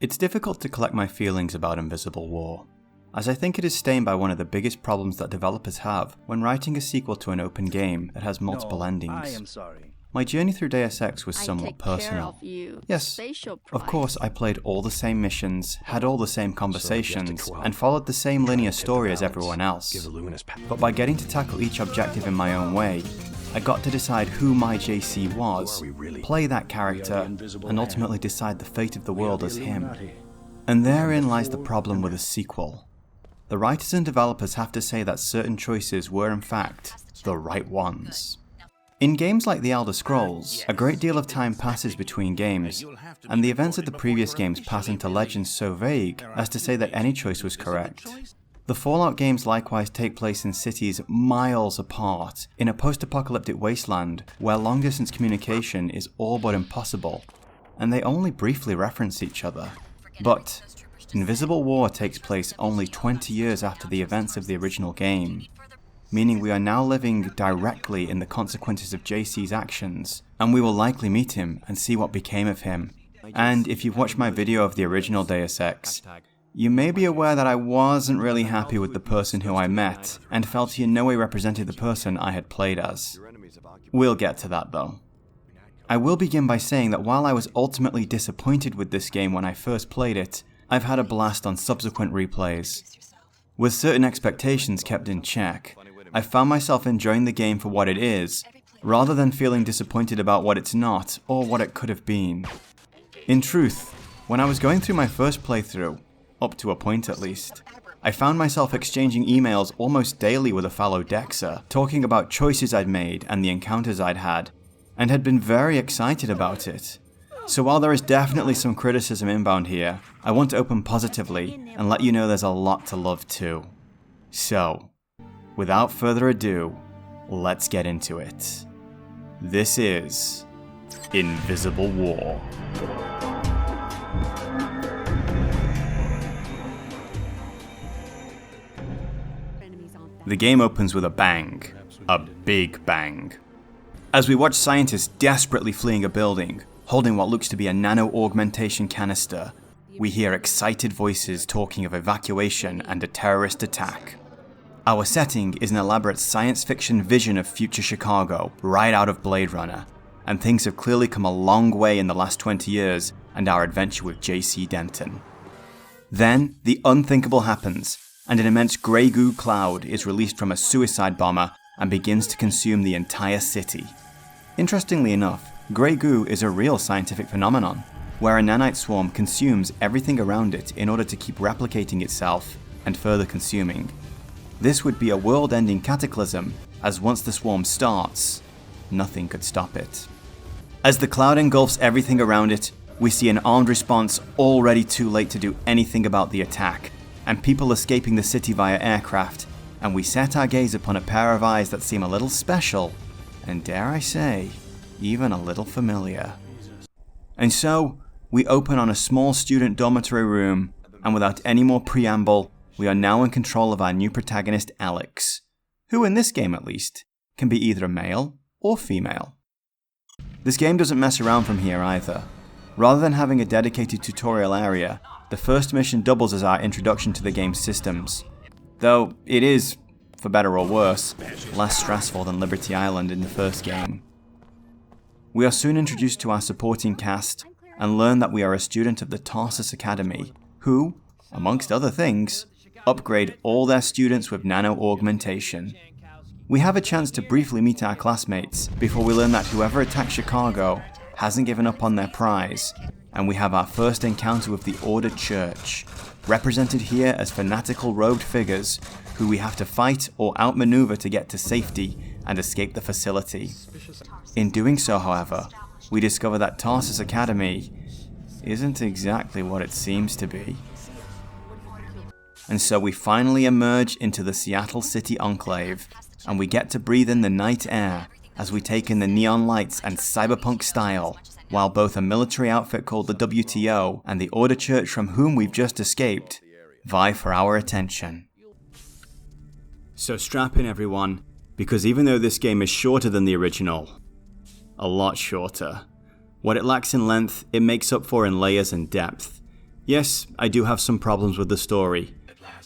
It's difficult to collect my feelings about Invisible War, as I think it is stained by one of the biggest problems that developers have when writing a sequel to an open game that has multiple endings. I am sorry. My journey through Deus Ex was somewhat personal. Yes, of course I played all the same missions, had all the same conversations, and followed the same linear story as everyone else. But by getting to tackle each objective in my own way, I got to decide who my JC was, play that character, and ultimately decide the fate of the world as him. And therein lies the problem with a sequel. The writers and developers have to say that certain choices were in fact the right ones. In games like The Elder Scrolls, a great deal of time passes between games, and the events of the previous games pass into legends so vague as to say that any choice was correct. The Fallout games likewise take place in cities miles apart, in a post-apocalyptic wasteland where long-distance communication is all but impossible, and they only briefly reference each other. But Invisible War takes place only 20 years after the events of the original game, meaning we are now living directly in the consequences of JC's actions, and we will likely meet him and see what became of him. And if you've watched my video of the original Deus Ex, you may be aware that I wasn't really happy with the person who I met, and felt he in no way represented the person I had played as. We'll get to that though. I will begin by saying that while I was ultimately disappointed with this game when I first played it, I've had a blast on subsequent replays. With certain expectations kept in check, I found myself enjoying the game for what it is, rather than feeling disappointed about what it's not, or what it could have been. In truth, when I was going through my first playthrough, up to a point at least, I found myself exchanging emails almost daily with a fellow Dexer, talking about choices I'd made and the encounters I'd had, and had been very excited about it. So while there is definitely some criticism inbound here, I want to open positively and let you know there's a lot to love too. So, without further ado, let's get into it. This is Invisible War. The game opens with a bang. A big bang. As we watch scientists desperately fleeing a building, holding what looks to be a nano-augmentation canister, we hear excited voices talking of evacuation and a terrorist attack. Our setting is an elaborate science fiction vision of future Chicago, right out of Blade Runner, and things have clearly come a long way in the last 20 years and our adventure with J.C. Denton. Then, the unthinkable happens, and an immense grey goo cloud is released from a suicide bomber and begins to consume the entire city. Interestingly enough, grey goo is a real scientific phenomenon, where a nanite swarm consumes everything around it in order to keep replicating itself and further consuming. This would be a world-ending cataclysm, as once the swarm starts, nothing could stop it. As the cloud engulfs everything around it, we see an armed response already too late to do anything about the attack, and people escaping the city via aircraft, and we set our gaze upon a pair of eyes that seem a little special, and dare I say, even a little familiar. And so, we open on a small student dormitory room, and without any more preamble, we are now in control of our new protagonist Alex, who in this game at least, can be either a male or female. This game doesn't mess around from here either. Rather than having a dedicated tutorial area, the first mission doubles as our introduction to the game's systems. Though it is, for better or worse, less stressful than Liberty Island in the first game. We are soon introduced to our supporting cast, and learn that we are a student of the Tarsus Academy, who, amongst other things, upgrade all their students with nano-augmentation. We have a chance to briefly meet our classmates before we learn that whoever attacked Chicago hasn't given up on their prize, and we have our first encounter with the Ordered Church, represented here as fanatical robed figures who we have to fight or outmaneuver to get to safety and escape the facility. In doing so, however, we discover that Tarsus Academy isn't exactly what it seems to be. And so we finally emerge into the Seattle City Enclave, and we get to breathe in the night air as we take in the neon lights and cyberpunk style, while both a military outfit called the WTO and the Order Church from whom we've just escaped vie for our attention. So strap in everyone, because even though this game is shorter than the original, a lot shorter, what it lacks in length, it makes up for in layers and depth. Yes, I do have some problems with the story.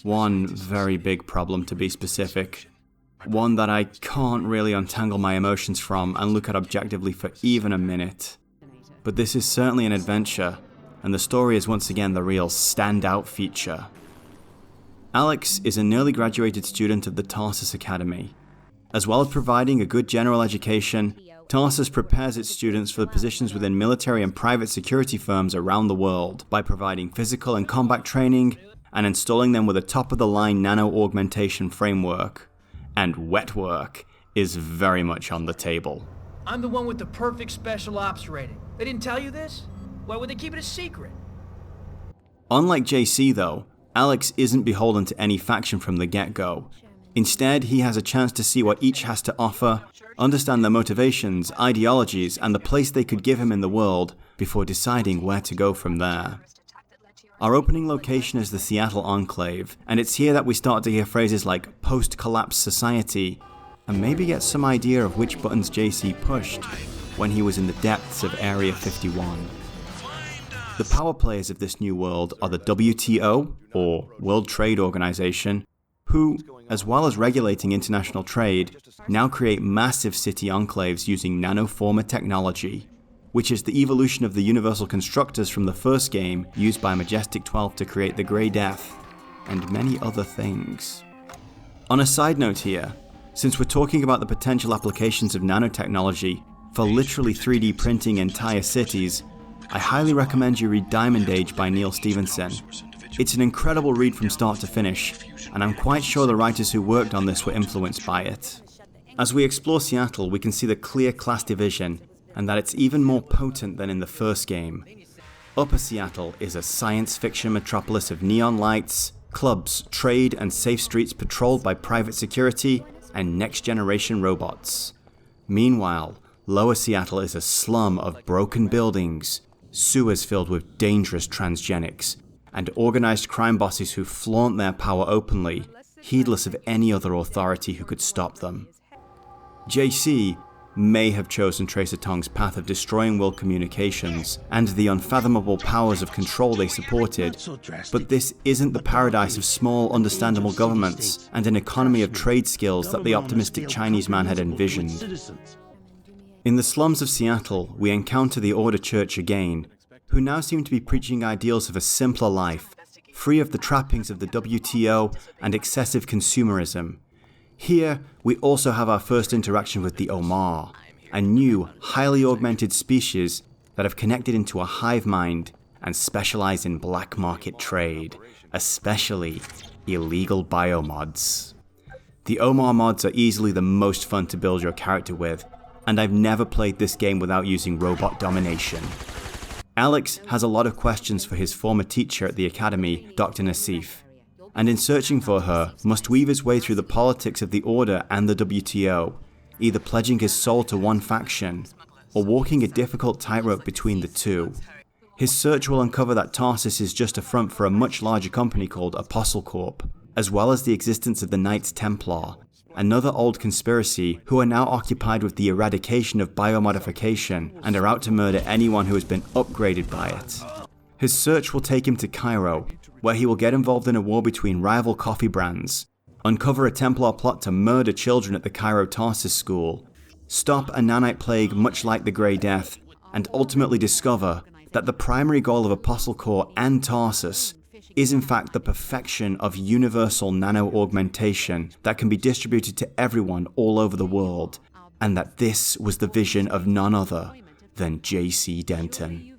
One very big problem, to be specific. One that I can't really untangle my emotions from and look at objectively for even a minute. But this is certainly an adventure, and the story is once again the real standout feature. Alex is a newly graduated student of the Tarsus Academy. As well as providing a good general education, Tarsus prepares its students for the positions within military and private security firms around the world by providing physical and combat training and installing them with a top-of-the-line nano-augmentation framework. And wet work is very much on the table. I'm the one with the perfect special ops rating. They didn't tell you this? Why would they keep it a secret? Unlike JC though, Alex isn't beholden to any faction from the get-go. Instead, he has a chance to see what each has to offer, understand their motivations, ideologies, and the place they could give him in the world before deciding where to go from there. Our opening location is the Seattle Enclave, and it's here that we start to hear phrases like post-collapse society, and maybe get some idea of which buttons JC pushed when he was in the depths of Area 51. The power players of this new world are the WTO, or World Trade Organization, who, as well as regulating international trade, now create massive city enclaves using nanoformer technology, which is the evolution of the universal constructors from the first game used by Majestic 12 to create the Grey Death, and many other things. On a side note here, since we're talking about the potential applications of nanotechnology for literally 3D printing entire cities, I highly recommend you read Diamond Age by Neil Stephenson. It's an incredible read from start to finish, and I'm quite sure the writers who worked on this were influenced by it. As we explore Seattle, we can see the clear class division, and that it's even more potent than in the first game. Upper Seattle is a science fiction metropolis of neon lights, clubs, trade, and safe streets patrolled by private security and next-generation robots. Meanwhile, Lower Seattle is a slum of broken buildings, sewers filled with dangerous transgenics, and organized crime bosses who flaunt their power openly, heedless of any other authority who could stop them. JC may have chosen Tracer Tong's path of destroying world communications and the unfathomable powers of control they supported, but this isn't the paradise of small, understandable governments and an economy of trade skills that the optimistic Chinese man had envisioned. In the slums of Seattle, we encounter the Order Church again, who now seem to be preaching ideals of a simpler life, free of the trappings of the WTO and excessive consumerism. Here, we also have our first interaction with the Omar, a new, highly augmented species that have connected into a hive mind and specialize in black market trade, especially illegal biomods. The Omar mods are easily the most fun to build your character with, and I've never played this game without using robot domination. Alex has a lot of questions for his former teacher at the academy, Dr. Nassif, and in searching for her, must weave his way through the politics of the Order and the WTO, either pledging his soul to one faction, or walking a difficult tightrope between the two. His search will uncover that Tarsus is just a front for a much larger company called Apostle Corp, as well as the existence of the Knights Templar, another old conspiracy who are now occupied with the eradication of biomodification and are out to murder anyone who has been upgraded by it. His search will take him to Cairo, where he will get involved in a war between rival coffee brands, uncover a Templar plot to murder children at the Cairo Tarsus school, stop a nanite plague much like the Grey Death, and ultimately discover that the primary goal of Apostle Corps and Tarsus is in fact the perfection of universal nano-augmentation that can be distributed to everyone all over the world, and that this was the vision of none other than J.C. Denton.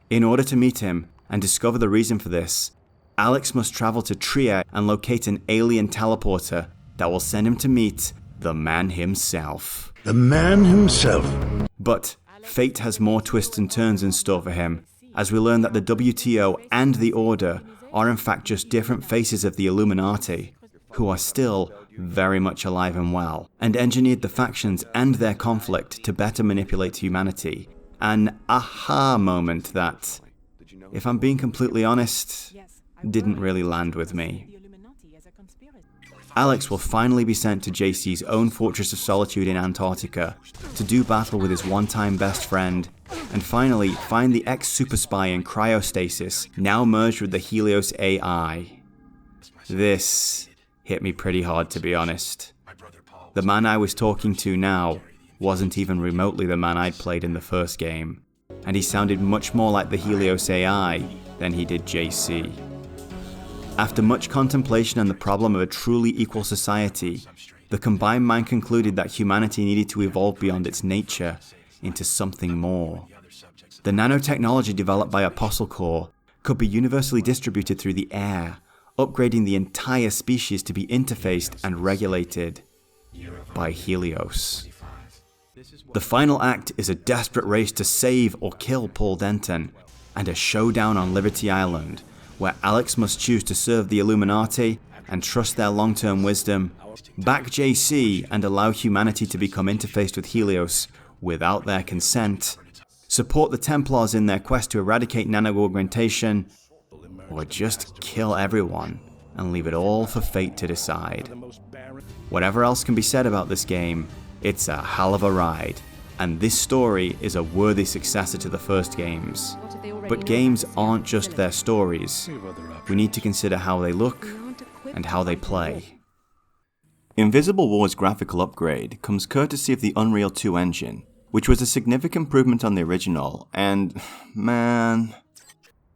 In order to meet him and discover the reason for this, Alex must travel to Trier and locate an alien teleporter that will send him to meet the man himself. The man himself. But fate has more twists and turns in store for him, as we learn that the WTO and the Order are in fact just different faces of the Illuminati, who are still very much alive and well, and engineered the factions and their conflict to better manipulate humanity. An aha moment that, if I'm being completely honest, didn't really land with me. Alex will finally be sent to JC's own Fortress of Solitude in Antarctica to do battle with his one-time best friend And finally, find the ex-super spy in cryostasis, now merged with the Helios AI. This hit me pretty hard, to be honest. The man I was talking to now wasn't even remotely the man I'd played in the first game, and he sounded much more like the Helios AI than he did JC. After much contemplation on the problem of a truly equal society, the combined mind concluded that humanity needed to evolve beyond its nature into something more. The nanotechnology developed by Apostle Core could be universally distributed through the air, upgrading the entire species to be interfaced and regulated by Helios. The final act is a desperate race to save or kill Paul Denton, and a showdown on Liberty Island, where Alex must choose to serve the Illuminati and trust their long-term wisdom, back JC and allow humanity to become interfaced with Helios without their consent, support the Templars in their quest to eradicate nano-augmentation, or just kill everyone and leave it all for fate to decide. Whatever else can be said about this game, it's a hell of a ride, and this story is a worthy successor to the first games. But games aren't just their stories. We need to consider how they look and how they play. Invisible War's graphical upgrade comes courtesy of the Unreal 2 engine, which was a significant improvement on the original, and man,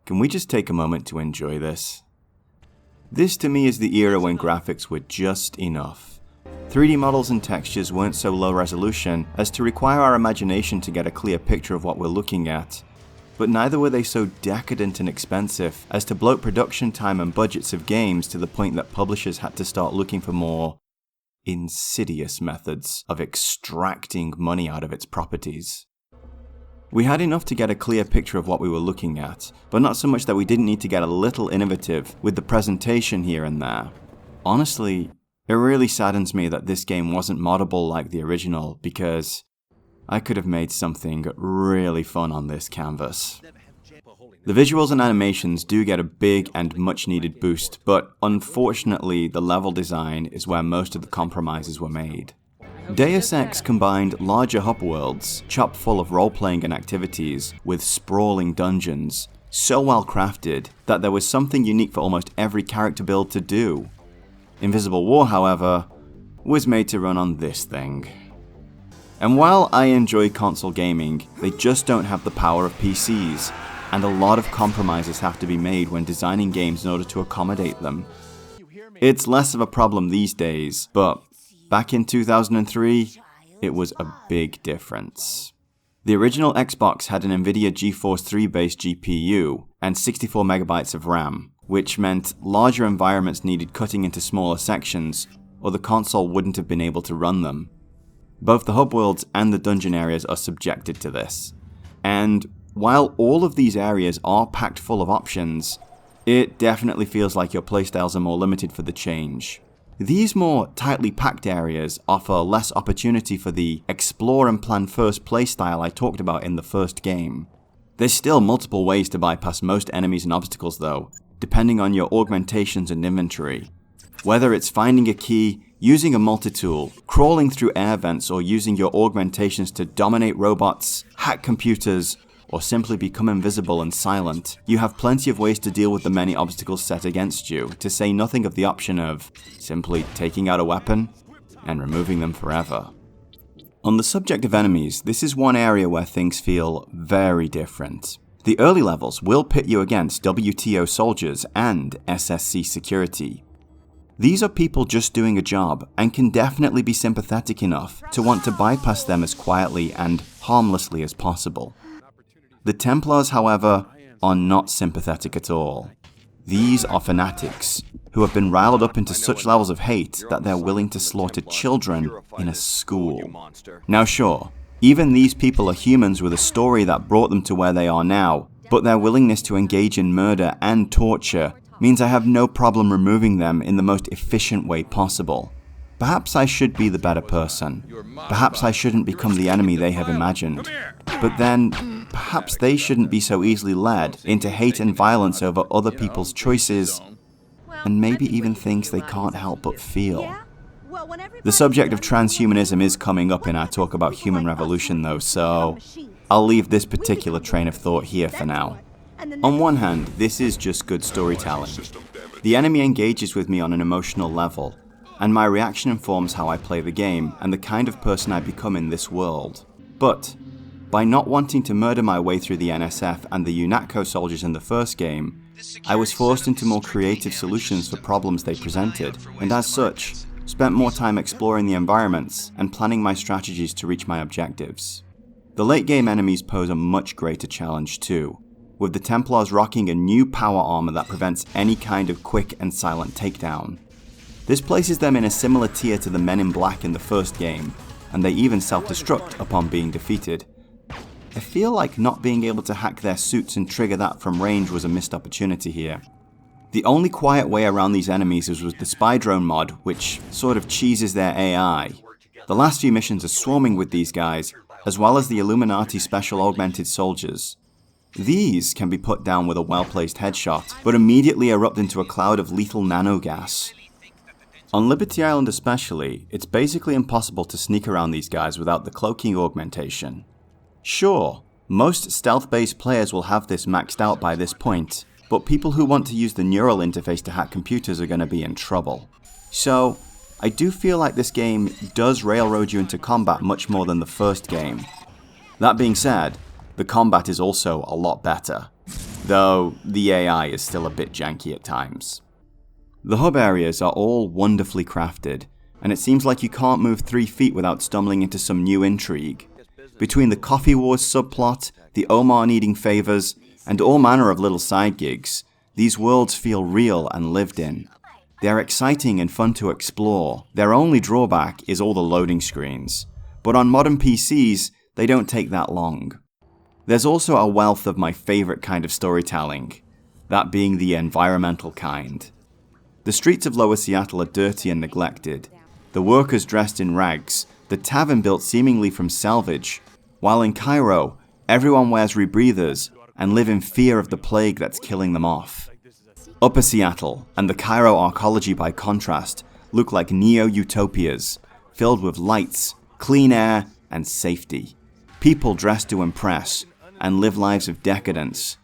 can we just take a moment to enjoy this? This to me is the era when graphics were just enough. 3D models and textures weren't so low resolution as to require our imagination to get a clear picture of what we're looking at, but neither were they so decadent and expensive as to bloat production time and budgets of games to the point that publishers had to start looking for more insidious methods of extracting money out of its properties. We had enough to get a clear picture of what we were looking at, but not so much that we didn't need to get a little innovative with the presentation here and there. Honestly, it really saddens me that this game wasn't moddable like the original, because I could have made something really fun on this canvas. The visuals and animations do get a big and much needed boost, but unfortunately the level design is where most of the compromises were made. Deus Ex combined larger hub worlds, chock full of role-playing and activities, with sprawling dungeons, so well crafted that there was something unique for almost every character build to do. Invisible War, however, was made to run on this thing. And while I enjoy console gaming, they just don't have the power of PCs, and a lot of compromises have to be made when designing games in order to accommodate them. It's less of a problem these days, but back in 2003, it was a big difference. The original Xbox had an NVIDIA GeForce 3 based GPU and 64 megabytes of RAM, which meant larger environments needed cutting into smaller sections, or the console wouldn't have been able to run them. Both the hub worlds and the dungeon areas are subjected to this, and while all of these areas are packed full of options, it definitely feels like your playstyles are more limited for the change. These more tightly packed areas offer less opportunity for the explore and plan first playstyle I talked about in the first game. There's still multiple ways to bypass most enemies and obstacles though, depending on your augmentations and inventory. Whether it's finding a key, using a multi-tool, crawling through air vents, or using your augmentations to dominate robots, hack computers, or simply become invisible and silent, you have plenty of ways to deal with the many obstacles set against you, to say nothing of the option of simply taking out a weapon and removing them forever. On the subject of enemies, this is one area where things feel very different. The early levels will pit you against WTO soldiers and SSC security. These are people just doing a job and can definitely be sympathetic enough to want to bypass them as quietly and harmlessly as possible. The Templars, however, are not sympathetic at all. These are fanatics who have been riled up into such levels of hate that they're willing to slaughter children in a school. Now sure, even these people are humans with a story that brought them to where they are now, but their willingness to engage in murder and torture means I have no problem removing them in the most efficient way possible. Perhaps I should be the better person. Perhaps I shouldn't become the enemy they have imagined. But then, perhaps they shouldn't be so easily led into hate and violence over other people's choices, and maybe even things they can't help but feel. The subject of transhumanism is coming up in our talk about human revolution though, so I'll leave this particular train of thought here for now. On one hand, this is just good storytelling. The enemy engages with me on an emotional level, and my reaction informs how I play the game and the kind of person I become in this world. But, by not wanting to murder my way through the NSF and the UNATCO soldiers in the first game, I was forced into more creative solutions for problems they presented, and as such, spent more time exploring the environments and planning my strategies to reach my objectives. The late game enemies pose a much greater challenge too, with the Templars rocking a new power armor that prevents any kind of quick and silent takedown. This places them in a similar tier to the Men in Black in the first game, and they even self-destruct upon being defeated. I feel like not being able to hack their suits and trigger that from range was a missed opportunity here. The only quiet way around these enemies is with the spy drone mod, which sort of cheeses their AI. The last few missions are swarming with these guys, as well as the Illuminati special augmented soldiers. These can be put down with a well-placed headshot, but immediately erupt into a cloud of lethal nanogas. On Liberty Island especially, it's basically impossible to sneak around these guys without the cloaking augmentation. Sure, most stealth-based players will have this maxed out by this point, but people who want to use the neural interface to hack computers are going to be in trouble. So, I do feel like this game does railroad you into combat much more than the first game. That being said, the combat is also a lot better, though the AI is still a bit janky at times. The hub areas are all wonderfully crafted, and it seems like you can't move 3 feet without stumbling into some new intrigue. Between the Coffee Wars subplot, the Omar needing favors, and all manner of little side gigs, these worlds feel real and lived in. They're exciting and fun to explore. Their only drawback is all the loading screens, but on modern PCs, they don't take that long. There's also a wealth of my favorite kind of storytelling, that being the environmental kind. The streets of Lower Seattle are dirty and neglected, the workers dressed in rags, the tavern built seemingly from salvage, while in Cairo, everyone wears rebreathers and live in fear of the plague that's killing them off. Upper Seattle, and the Cairo arcology by contrast, look like neo-utopias, filled with lights, clean air, and safety. People dressed to impress, and live lives of decadence.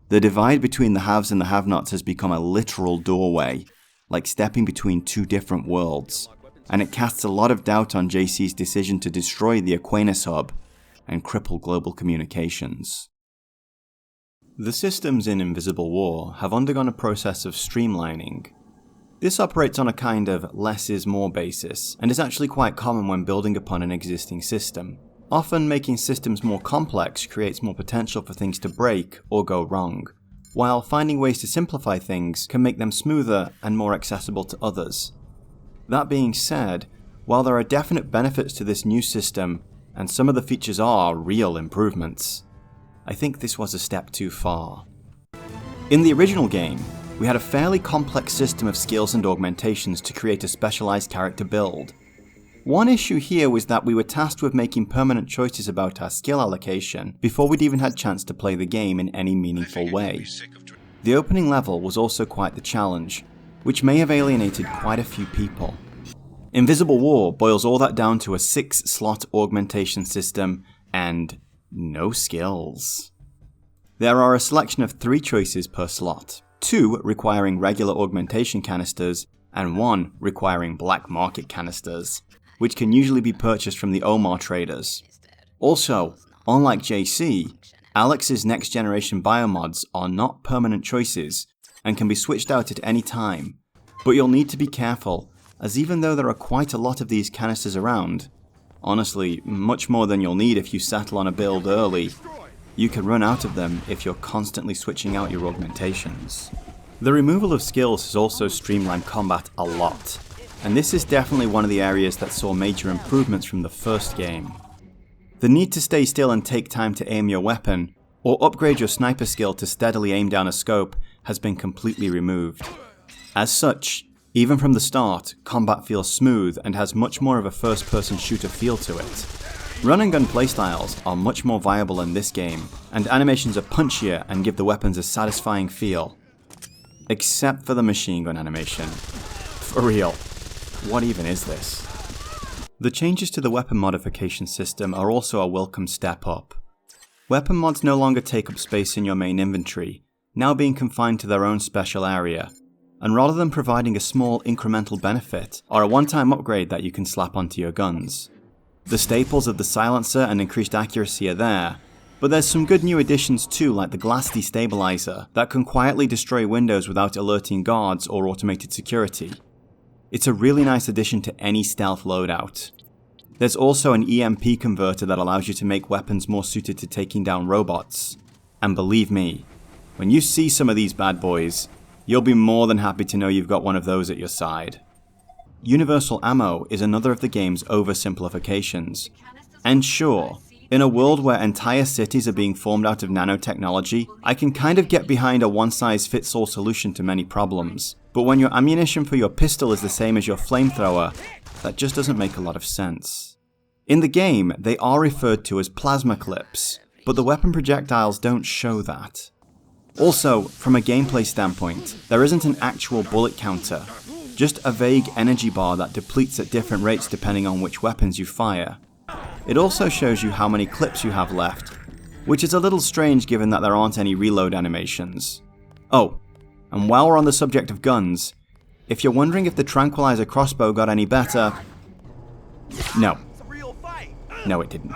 The divide between the haves and the have-nots has become a literal doorway, like stepping between two different worlds, and it casts a lot of doubt on JC's decision to destroy the Aquinas hub and cripple global communications. The systems in Invisible War have undergone a process of streamlining. This operates on a kind of less is more basis, and is actually quite common when building upon an existing system. Often making systems more complex creates more potential for things to break or go wrong, while finding ways to simplify things can make them smoother and more accessible to others. That being said, while there are definite benefits to this new system, and some of the features are real improvements, I think this was a step too far. In the original game, we had a fairly complex system of skills and augmentations to create a specialized character build. One issue here was that we were tasked with making permanent choices about our skill allocation before we'd even had chance to play the game in any meaningful way. The opening level was also quite the challenge, which may have alienated quite a few people. Invisible War boils all that down to a 6-slot augmentation system and no skills. There are a selection of 3 choices per slot, 2 requiring regular augmentation canisters and 1 requiring black market canisters, which can usually be purchased from the Omar traders. Also, unlike JC, Alex's next generation biomods are not permanent choices and can be switched out at any time, but you'll need to be careful, as even though there are quite a lot of these canisters around, honestly much more than you'll need if you settle on a build early, you can run out of them if you're constantly switching out your augmentations. The removal of skills has also streamlined combat a lot, and this is definitely one of the areas that saw major improvements from the first game. The need to stay still and take time to aim your weapon, or upgrade your sniper skill to steadily aim down a scope, has been completely removed. As such, even from the start, combat feels smooth and has much more of a first-person shooter feel to it. Run and gun playstyles are much more viable in this game, and animations are punchier and give the weapons a satisfying feel. Except for the machine gun animation. For real, what even is this? The changes to the weapon modification system are also a welcome step up. Weapon mods no longer take up space in your main inventory, now being confined to their own special area, and rather than providing a small incremental benefit, are a one-time upgrade that you can slap onto your guns. The staples of the silencer and increased accuracy are there, but there's some good new additions too, like the glass destabilizer that can quietly destroy windows without alerting guards or automated security. It's a really nice addition to any stealth loadout. There's also an EMP converter that allows you to make weapons more suited to taking down robots. And believe me, when you see some of these bad boys, you'll be more than happy to know you've got one of those at your side. Universal ammo is another of the game's oversimplifications. And sure, in a world where entire cities are being formed out of nanotechnology, I can kind of get behind a one-size-fits-all solution to many problems. But when your ammunition for your pistol is the same as your flamethrower, that just doesn't make a lot of sense. In the game, they are referred to as plasma clips, but the weapon projectiles don't show that. Also, from a gameplay standpoint, there isn't an actual bullet counter, just a vague energy bar that depletes at different rates depending on which weapons you fire. It also shows you how many clips you have left, which is a little strange given that there aren't any reload animations. Oh, and while we're on the subject of guns, if you're wondering if the tranquilizer crossbow got any better, no. No, it didn't.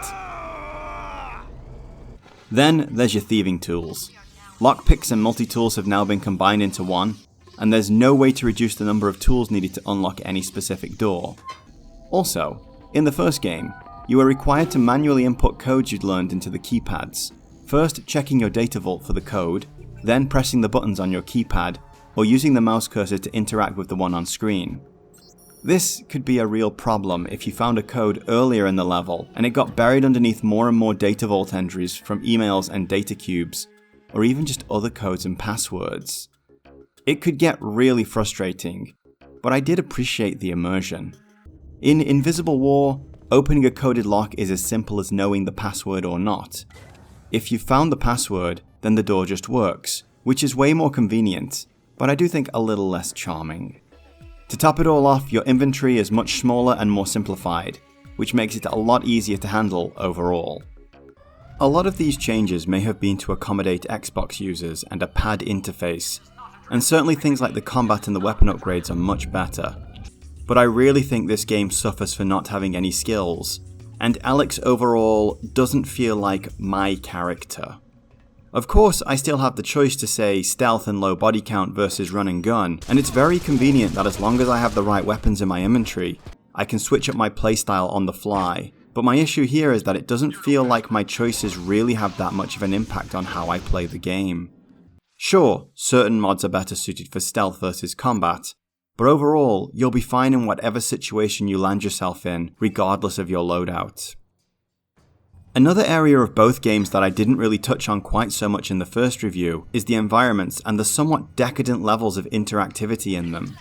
Then there's your thieving tools. Lockpicks and multi-tools have now been combined into one, and there's no way to reduce the number of tools needed to unlock any specific door. Also, in the first game, you were required to manually input codes you'd learned into the keypads, first checking your data vault for the code, then pressing the buttons on your keypad, or using the mouse cursor to interact with the one on screen. This could be a real problem if you found a code earlier in the level and it got buried underneath more and more data vault entries from emails and data cubes, or even just other codes and passwords. It could get really frustrating, but I did appreciate the immersion. In Invisible War, opening a coded lock is as simple as knowing the password or not. If you've found the password, then the door just works, which is way more convenient, but I do think a little less charming. To top it all off, your inventory is much smaller and more simplified, which makes it a lot easier to handle overall. A lot of these changes may have been to accommodate Xbox users and a pad interface, and certainly things like the combat and the weapon upgrades are much better. But I really think this game suffers for not having any skills, and Alex overall doesn't feel like my character. Of course, I still have the choice to say stealth and low body count versus run and gun, and it's very convenient that as long as I have the right weapons in my inventory, I can switch up my playstyle on the fly. But my issue here is that it doesn't feel like my choices really have that much of an impact on how I play the game. Sure, certain mods are better suited for stealth versus combat, but overall, you'll be fine in whatever situation you land yourself in, regardless of your loadout. Another area of both games that I didn't really touch on quite so much in the first review is the environments and the somewhat decadent levels of interactivity in them.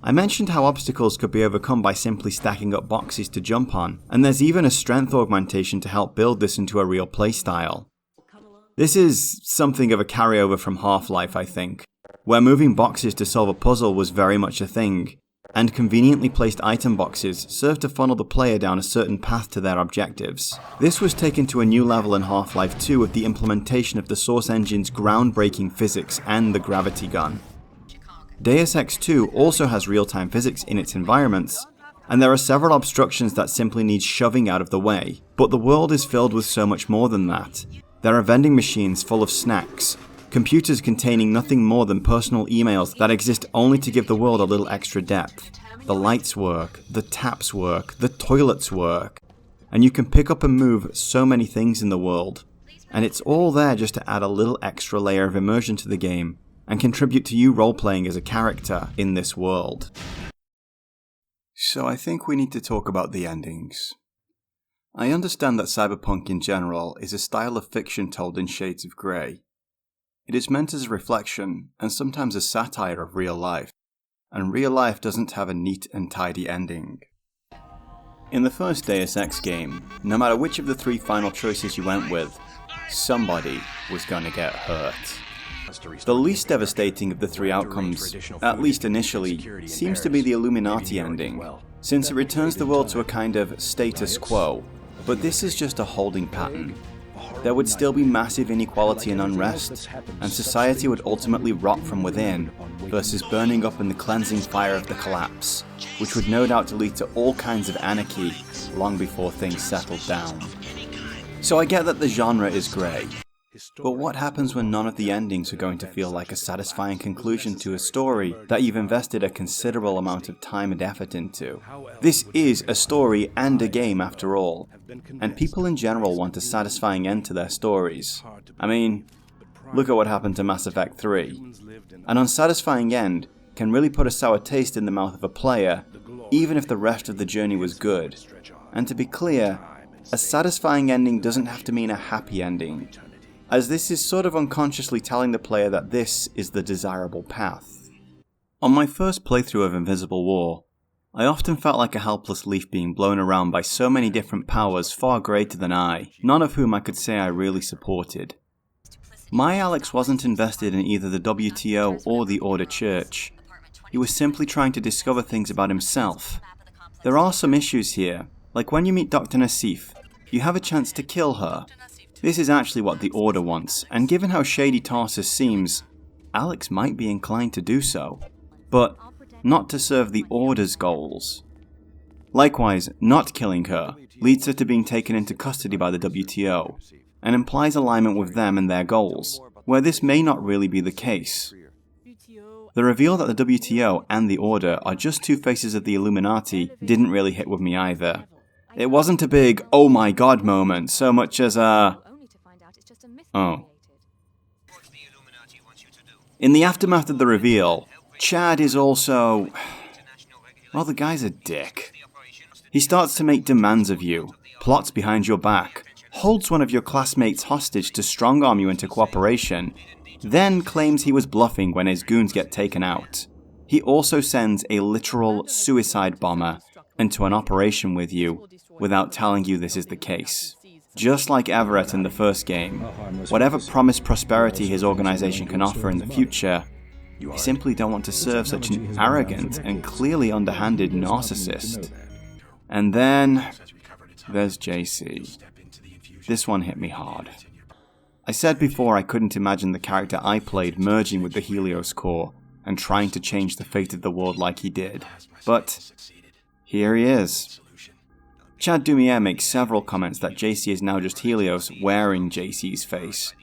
I mentioned how obstacles could be overcome by simply stacking up boxes to jump on, and there's even a strength augmentation to help build this into a real playstyle. This is something of a carryover from Half-Life, I think, where moving boxes to solve a puzzle was very much a thing, and conveniently placed item boxes served to funnel the player down a certain path to their objectives. This was taken to a new level in Half-Life 2 with the implementation of the Source Engine's groundbreaking physics and the gravity gun. Deus Ex 2 also has real-time physics in its environments, and there are several obstructions that simply need shoving out of the way, but the world is filled with so much more than that. There are vending machines full of snacks, computers containing nothing more than personal emails that exist only to give the world a little extra depth. The lights work, the taps work, the toilets work, and you can pick up and move so many things in the world, and it's all there just to add a little extra layer of immersion to the game and contribute to you role-playing as a character in this world. So I think we need to talk about the endings. I understand that cyberpunk in general is a style of fiction told in shades of grey. It is meant as a reflection, and sometimes a satire of real life, and real life doesn't have a neat and tidy ending. In the first Deus Ex game, no matter which of the three final choices you went with, somebody was gonna get hurt. The least devastating of the three outcomes, at least initially, seems to be the Illuminati ending, since it returns the world to a kind of status quo, but this is just a holding pattern. there would still be massive inequality and unrest, and society would ultimately rot from within, versus burning up in the cleansing fire of the collapse, which would no doubt lead to all kinds of anarchy long before things settled down. So I get that the genre is grey, but what happens when none of the endings are going to feel like a satisfying conclusion to a story that you've invested a considerable amount of time and effort into? This is a story and a game after all, and people in general want a satisfying end to their stories. I mean, look at what happened to Mass Effect 3. An unsatisfying end can really put a sour taste in the mouth of a player, even if the rest of the journey was good. And to be clear, a satisfying ending doesn't have to mean a happy ending, as this is sort of unconsciously telling the player that this is the desirable path. On my first playthrough of Invisible War, I often felt like a helpless leaf being blown around by so many different powers far greater than I, none of whom I could say I really supported. My Alex wasn't invested in either the WTO or the Order Church. He was simply trying to discover things about himself. There are some issues here, like when you meet Dr. Nassif, you have a chance to kill her. This is actually what the Order wants, and given how shady Tarsus seems, Alex might be inclined to do so, but not to serve the Order's goals. Likewise, not killing her leads her to being taken into custody by the WTO, and implies alignment with them and their goals, where this may not really be the case. The reveal that the WTO and the Order are just two faces of the Illuminati didn't really hit with me either. It wasn't a big, oh my god moment, so much as a... oh. In the aftermath of the reveal, Chad is also... well, the guy's a dick. He starts to make demands of you, plots behind your back, holds one of your classmates hostage to strong-arm you into cooperation, then claims he was bluffing when his goons get taken out. He also sends a literal suicide bomber into an operation with you without telling you this is the case. Just like Everett in the first game, whatever promised prosperity his organization can offer in the future, you simply don't want to serve such an arrogant and clearly underhanded narcissist. And then there's JC. This one hit me hard. I said before I couldn't imagine the character I played merging with the Helios Corps and trying to change the fate of the world like he did, but here he is. Chad Dumier makes several comments that JC is now just Helios wearing JC's face.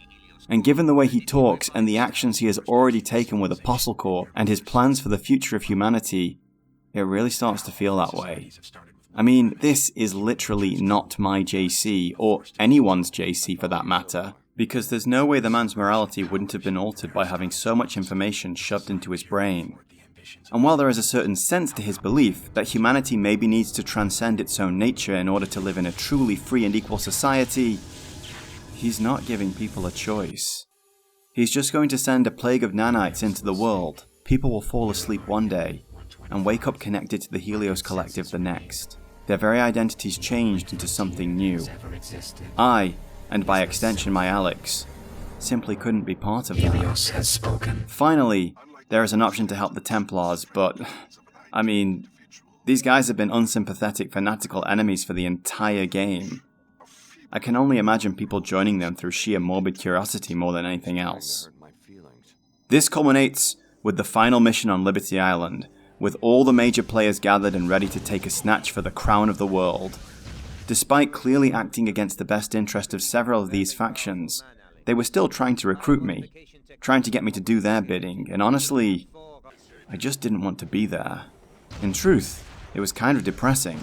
And given the way he talks and the actions he has already taken with Apostle Corps and his plans for the future of humanity, it really starts to feel that way. I mean, this is literally not my JC, or anyone's JC for that matter, because there's no way the man's morality wouldn't have been altered by having so much information shoved into his brain. And while there is a certain sense to his belief that humanity maybe needs to transcend its own nature in order to live in a truly free and equal society, he's not giving people a choice. He's just going to send a plague of nanites into the world. People will fall asleep one day and wake up connected to the Helios Collective the next. Their very identities changed into something new. I, and by extension my Alex, simply couldn't be part of that. Helios has spoken. Finally, there is an option to help the Templars, but, I mean, these guys have been unsympathetic, fanatical enemies for the entire game. I can only imagine people joining them through sheer morbid curiosity more than anything else. This culminates with the final mission on Liberty Island, with all the major players gathered and ready to take a snatch for the crown of the world. Despite clearly acting against the best interest of several of these factions, they were still trying to recruit me, trying to get me to do their bidding, and honestly, I just didn't want to be there. In truth, it was kind of depressing.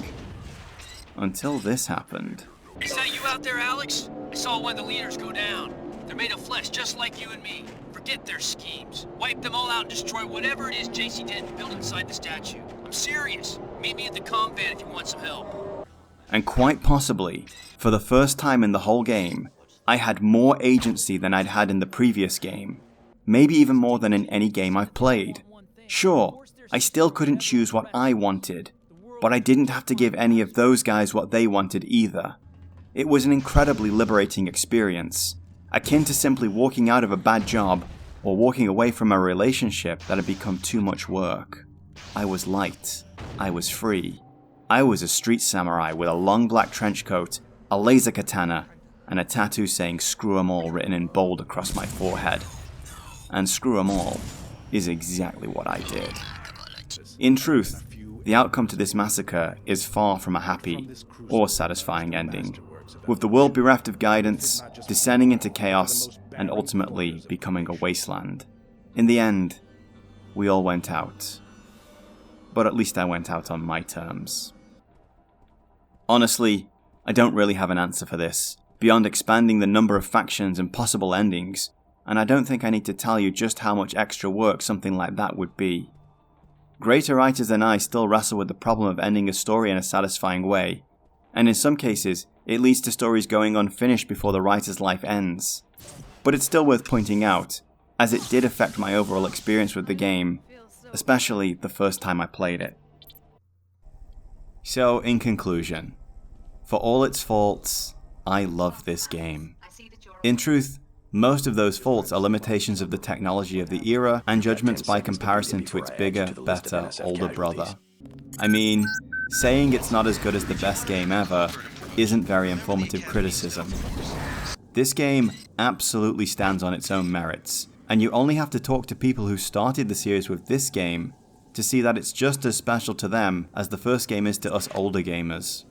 Until this happened. Is that you out there, Alex? I saw one of the leaders go down. They're made of flesh just like you and me. Forget their schemes. Wipe them all out and destroy whatever it is JC Denton built inside the statue. I'm serious. Meet me at the comm van if you want some help. And quite possibly, for the first time in the whole game, I had more agency than I'd had in the previous game. Maybe even more than in any game I've played. Sure, I still couldn't choose what I wanted, but I didn't have to give any of those guys what they wanted either. It was an incredibly liberating experience, akin to simply walking out of a bad job or walking away from a relationship that had become too much work. I was light. I was free. I was a street samurai with a long black trench coat, a laser katana, and a tattoo saying "screw 'em all" written in bold across my forehead. And screw 'em all is exactly what I did. In truth, the outcome to this massacre is far from a happy or satisfying ending, with the world bereft of guidance, descending into chaos, and ultimately becoming a wasteland. In the end, we all went out. But at least I went out on my terms. Honestly, I don't really have an answer for this, beyond expanding the number of factions and possible endings, and I don't think I need to tell you just how much extra work something like that would be. Greater writers than I still wrestle with the problem of ending a story in a satisfying way, and in some cases, it leads to stories going unfinished before the writer's life ends. But it's still worth pointing out, as it did affect my overall experience with the game, especially the first time I played it. So, in conclusion, for all its faults, I love this game. In truth, most of those faults are limitations of the technology of the era and judgments by comparison to its bigger, better, older brother. I mean, saying it's not as good as the best game ever isn't very informative criticism. This game absolutely stands on its own merits, and you only have to talk to people who started the series with this game to see that it's just as special to them as the first game is to us older gamers.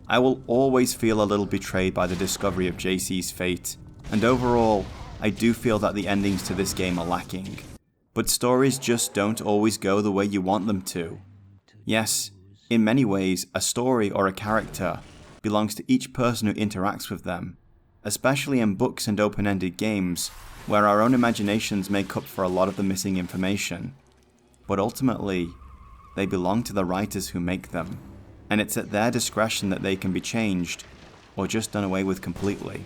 I will always feel a little betrayed by the discovery of JC's fate, and overall, I do feel that the endings to this game are lacking. But stories just don't always go the way you want them to. Yes, in many ways, a story or a character belongs to each person who interacts with them, especially in books and open-ended games, where our own imaginations make up for a lot of the missing information. But ultimately, they belong to the writers who make them, and it's at their discretion that they can be changed, or just done away with completely.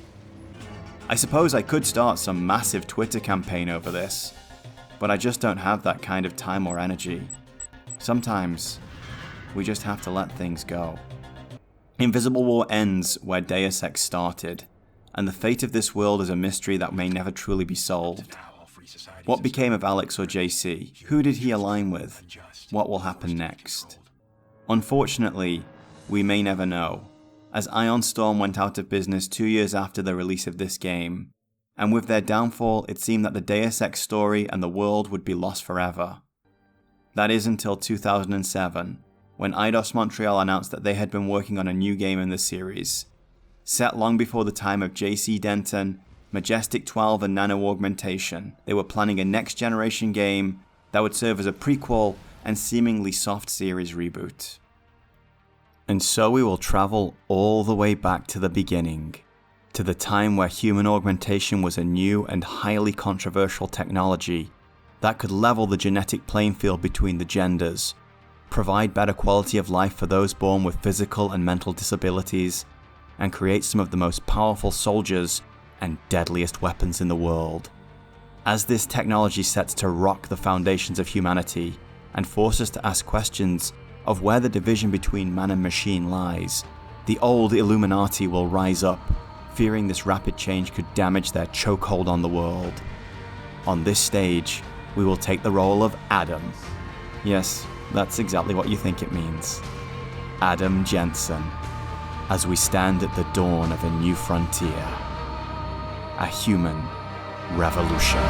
I suppose I could start some massive Twitter campaign over this, but I just don't have that kind of time or energy. Sometimes, we just have to let things go. Invisible War ends where Deus Ex started, and the fate of this world is a mystery that may never truly be solved. What became of Alex or JC? Who did he align with? What will happen next? Unfortunately, we may never know, as Ion Storm went out of business 2 years after the release of this game, and with their downfall it seemed that the Deus Ex story and the world would be lost forever. That is until 2007, when Eidos Montreal announced that they had been working on a new game in the series. Set long before the time of JC Denton, Majestic 12 and Nano Augmentation, they were planning a next-generation game that would serve as a prequel and seemingly soft series reboot. And so we will travel all the way back to the beginning, to the time where human augmentation was a new and highly controversial technology that could level the genetic playing field between the genders, provide better quality of life for those born with physical and mental disabilities, and create some of the most powerful soldiers and deadliest weapons in the world. As this technology sets to rock the foundations of humanity and force us to ask questions of where the division between man and machine lies, the old Illuminati will rise up, fearing this rapid change could damage their chokehold on the world. On this stage, we will take the role of Adam. Yes, that's exactly what you think it means. Adam Jensen, as we stand at the dawn of a new frontier. A human revolution.